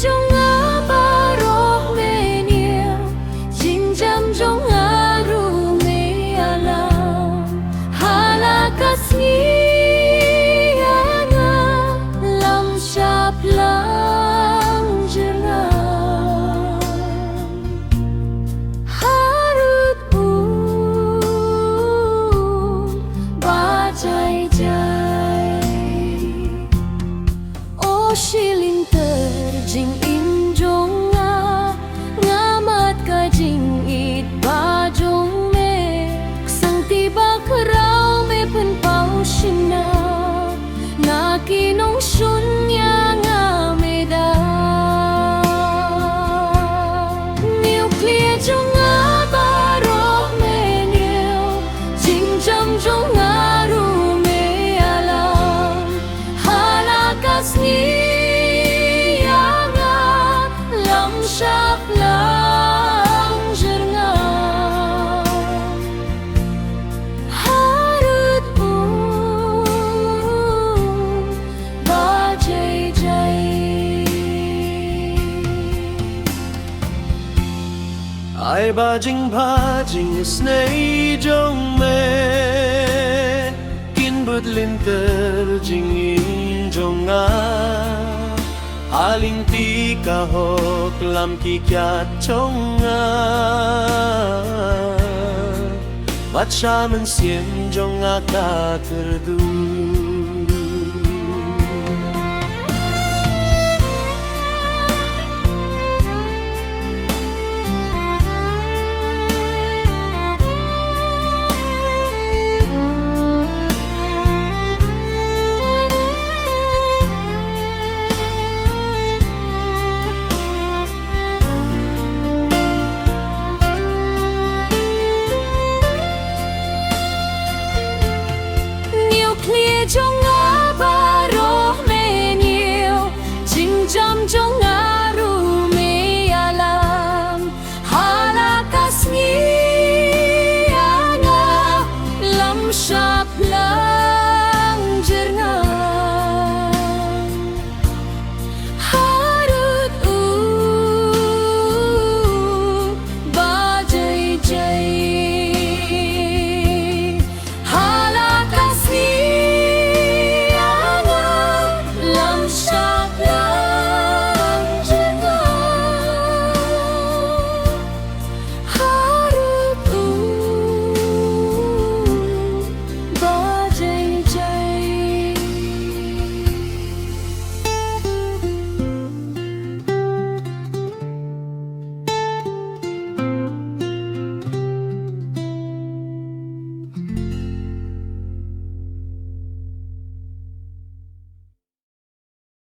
trong á ba rô mê nhiều chinh chăm trong á ru mê alam hala kasni anga lam shap lang jeram harut u ba jai jai o shilin jing in jong nga mat ka jing it ba jong me sang tiba karao me pen pau shina nga kinong shunya nga me da nuclear jong nga ba ro me niu jing jam jong nga ru me alam halakas ni shap lang jerngam harut ba jai jai ai ba jing snei jong me kin but linter jing in jong a aling ti ka hok lam ki kya chong a bat shaman siem jong a ka kerdu